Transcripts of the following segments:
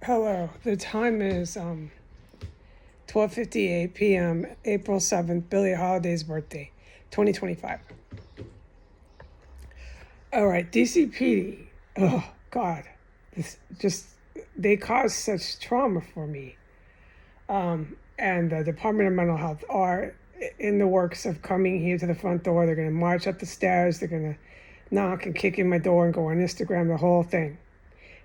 Hello. The time is 12:58 p.m. April 7th, Billie Holiday's birthday, 2025. All right, DCPD. Oh God, this just they cause such trauma for me. And the Department of Mental Health are in the works of coming here to the front door. They're going to march up the stairs. They're going to knock and kick in my door and go on Instagram, the whole thing.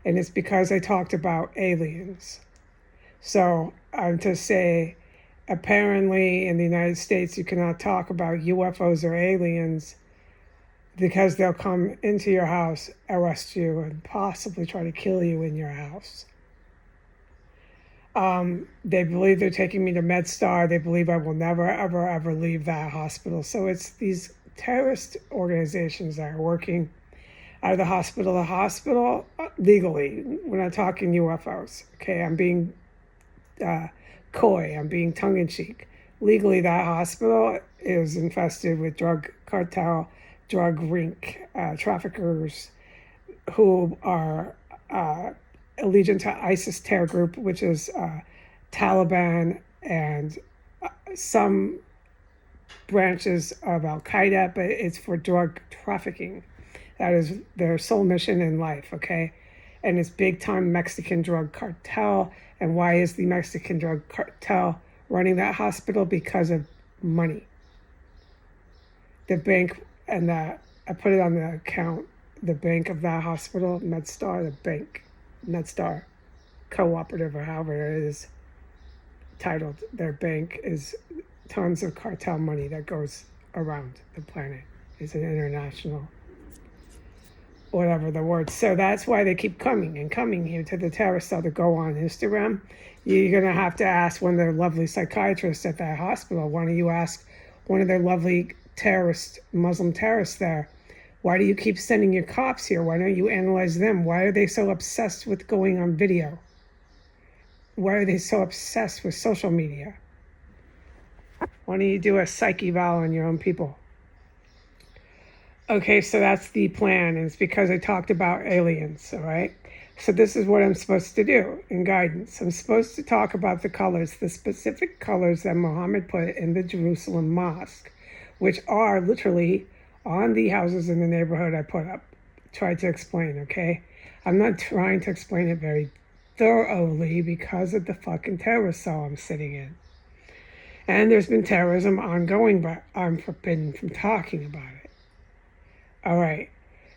And it's because I talked about aliens. So to say, apparently in the United States, you cannot talk about UFOs or aliens because they'll come into your house, arrest you, and possibly try to kill you in your house. They believe they're taking me to MedStar. They believe I will never, ever, ever leave that hospital. So it's these terrorist organizations that are working out of the hospital legally. We're not talking UFOs. Okay, I'm being coy. I'm being tongue-in-cheek. Legally, that hospital is infested with drug cartel, drug rink traffickers who are allegiant to ISIS terror group, which is Taliban and some branches of Al Qaeda, but it's for drug trafficking. That is their sole mission in life, okay? And it's big time Mexican drug cartel. And why is the Mexican drug cartel running that hospital? Because of money. The bank, and I put it on the account, the bank of that hospital, MedStar, the bank, MedStar Cooperative, or however it is titled, their bank is tons of cartel money that goes around the planet. It's an international, whatever the word. So that's why they keep coming and coming here to the terrorist cell to go on Instagram. You're going to have to ask one of their lovely psychiatrists at that hospital. Why don't you ask one of their lovely Muslim terrorists there, why do you keep sending your cops here? Why don't you analyze them? Why are they so obsessed with going on video? Why are they so obsessed with social media? Why don't you do a psych eval on your own people? Okay, so that's the plan. And it's because I talked about aliens, all right? So this is what I'm supposed to do in guidance. I'm supposed to talk about the colors, the specific colors that Mohamed put in the Jerusalem Mosque, which are literally on the houses in the neighborhood I put up. Try to explain, okay? I'm not trying to explain it very thoroughly because of the fucking terrorist cell I'm sitting in. And there's been terrorism ongoing, but I'm forbidden from talking about it. All right.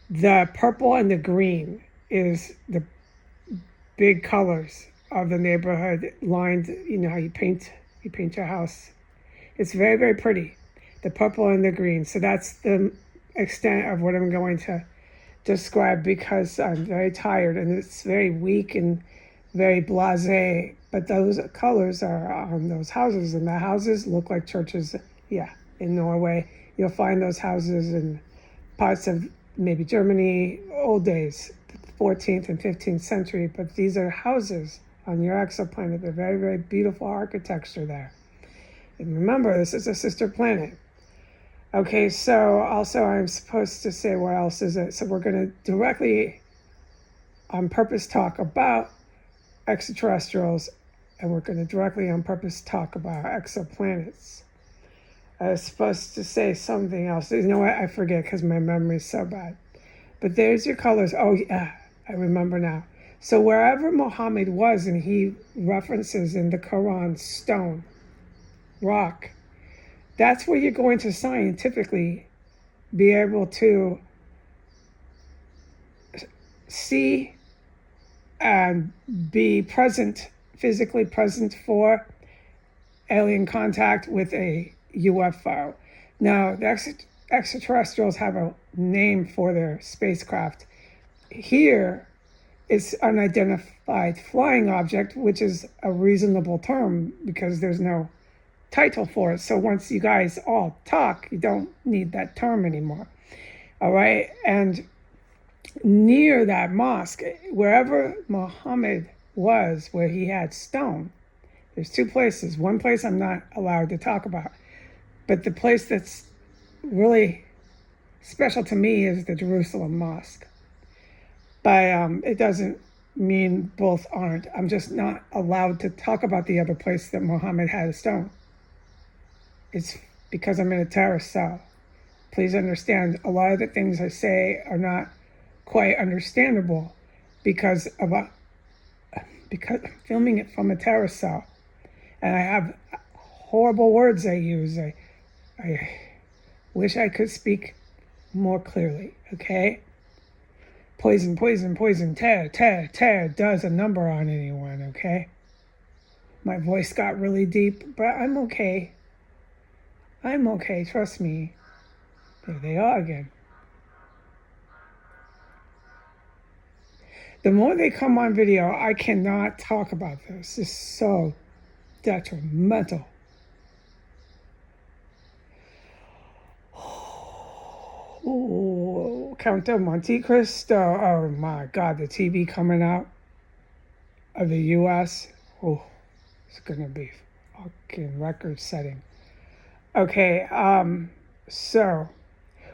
The purple and the green is the big colors of the neighborhood lined. You know how you paint your house. It's very, very pretty. The purple and the green. So that's the extent of what I'm going to describe because I'm very tired and it's very weak and very blasé. But those colors are on those houses, and the houses look like churches. Yeah, in Norway, you'll find those houses in parts of maybe Germany, old days, 14th and 15th century, but these are houses on your exoplanet. They're very, very beautiful architecture there. And remember, this is a sister planet. Okay, so also I'm supposed to say what else is it? So we're going to directly, on purpose, talk about extraterrestrials, and we're going to directly on purpose talk about exoplanets. I was supposed to say something else. You know what? I forget because my memory's so bad. But there's your colors. Oh, yeah, I remember now. So wherever Mohammed was, and he references in the Quran stone, rock, that's where you're going to scientifically be able to see and be present, physically present for alien contact with a UFO. Now, the extraterrestrials have a name for their spacecraft. Here, it's unidentified flying object, which is a reasonable term because there's no title for it. So once you guys all talk, you don't need that term anymore. All right. And near that mosque, wherever Muhammad was, where he had stone, there's two places. One place I'm not allowed to talk about, but the place that's really special to me is the Jerusalem Mosque. But it doesn't me and both aren't. I'm just not allowed to talk about the other place that Mohammed had a stone. It's because I'm in a terrorist cell. Please understand, a lot of the things I say are not quite understandable because because I'm filming it from a terrorist cell, and I have horrible words I use. I wish I could speak more clearly. Okay. Poison, poison, poison, tear does a number on anyone, okay? My voice got really deep, but I'm okay. I'm okay, trust me. There they are again. The more they come on video, I cannot talk about this. It's so detrimental. Ooh, Count of Monte Cristo. Oh my God, the TV coming out of the US. Oh, it's gonna be fucking record setting. Okay, so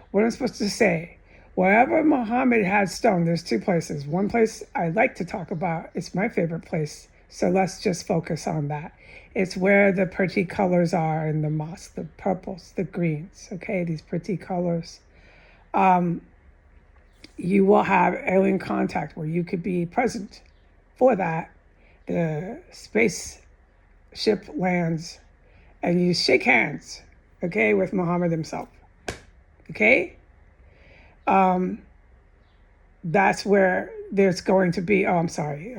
what I'm supposed to say, wherever Muhammad had stone, there's two places. One place I like to talk about, it's my favorite place, so let's just focus on that. It's where the pretty colors are in the mosque, the purples, the greens, okay, these pretty colors. You will have alien contact where you could be present for that. The spaceship lands and you shake hands, okay, with Muhammad himself, okay? That's where there's going to be, oh, I'm sorry.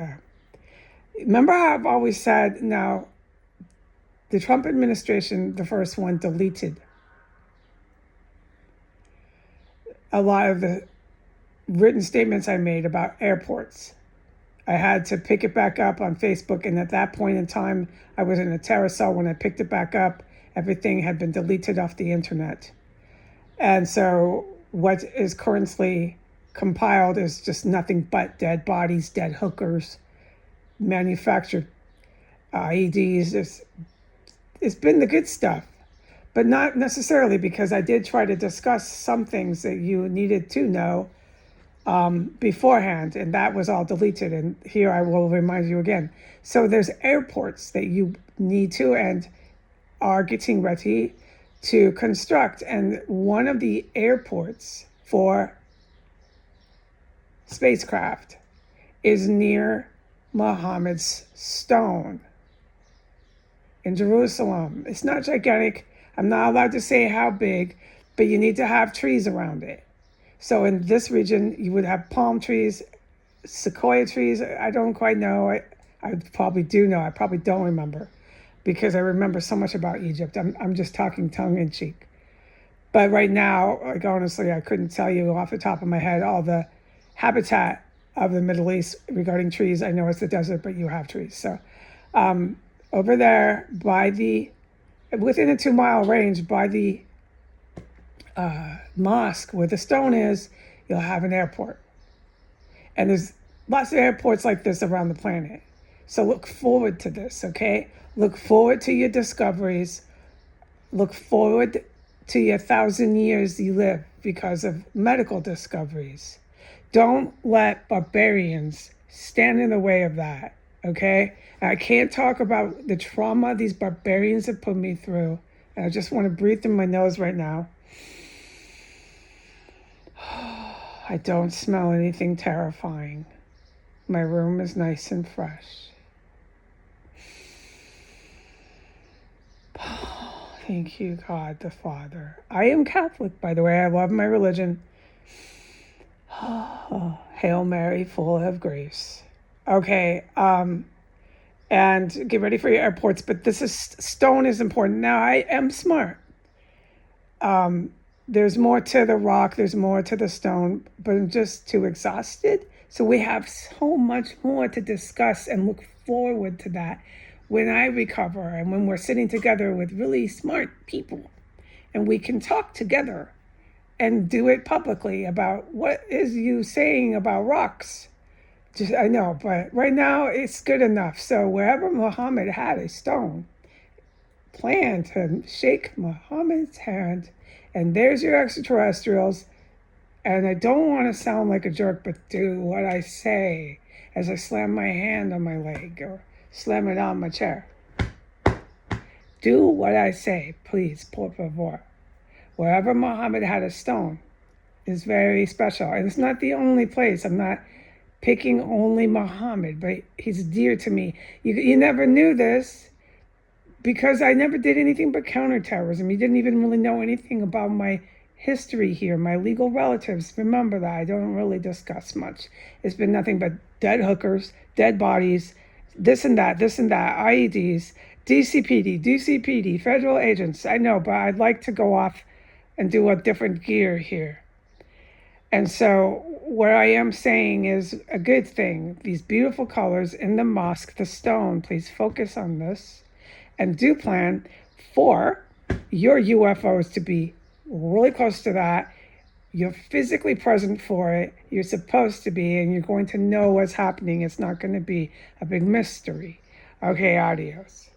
Remember how I've always said, now, the Trump administration, the first one, deleted a lot of the written statements I made about airports. I had to pick it back up on Facebook, and at that point in time, I was in a terror cell. When I picked it back up, everything had been deleted off the internet. And so what is currently compiled is just nothing but dead bodies, dead hookers, manufactured IEDs. It's been the good stuff, but not necessarily, because I did try to discuss some things that you needed to know beforehand, and that was all deleted. And here I will remind you again. So there's airports that you need to and are getting ready to construct. And one of the airports for spacecraft is near Muhammad's stone in Jerusalem. It's not gigantic. I'm not allowed to say how big, but you need to have trees around it. So in this region, you would have palm trees, sequoia trees. I don't quite know. I probably do know. I probably don't remember, because I remember so much about Egypt. I'm just talking tongue in cheek. But right now, like, honestly, I couldn't tell you off the top of my head all the habitat of the Middle East regarding trees. I know it's the desert, but you have trees. So over there by within a 2-mile range by the mosque where the stone is, you'll have an airport. And there's lots of airports like this around the planet. So look forward to this, okay? Look forward to your discoveries. Look forward to your 1,000 years you live because of medical discoveries. Don't let barbarians stand in the way of that, okay? And I can't talk about the trauma these barbarians have put me through. And I just want to breathe through my nose right now. I don't smell anything terrifying. My room is nice and fresh. Thank you, God the Father. I am Catholic, by the way. I love my religion. Hail Mary, full of grace. Okay, and get ready for your airports. But stone is important. Now, I am smart. There's more to the rock, there's more to the stone, but I'm just too exhausted. So we have so much more to discuss and look forward to that when I recover and when we're sitting together with really smart people and we can talk together and do it publicly about what is you saying about rocks. I know, but right now it's good enough. So wherever Muhammad had a stone, plan to shake Muhammad's hand. And there's your extraterrestrials. And I don't want to sound like a jerk, but do what I say. as I slam my hand on my leg or slam it on my chair. Do what I say, please, por favor. Wherever Mohammed had a stone is very special. And it's not the only place. I'm not picking only Mohammed, but he's dear to me. You never knew this because I never did anything but counterterrorism. You didn't even really know anything about my history here, my legal relatives. Remember that. I don't really discuss much. It's been nothing but dead hookers, dead bodies, this and that, IEDs, DCPD, federal agents. I know, but I'd like to go off and do a different gear here. And so what I am saying is a good thing. These beautiful colors in the mosque, the stone, please focus on this. And do plan for your UFOs to be really close to that. You're physically present for it. You're supposed to be, and you're going to know what's happening. It's not going to be a big mystery. Okay, adios.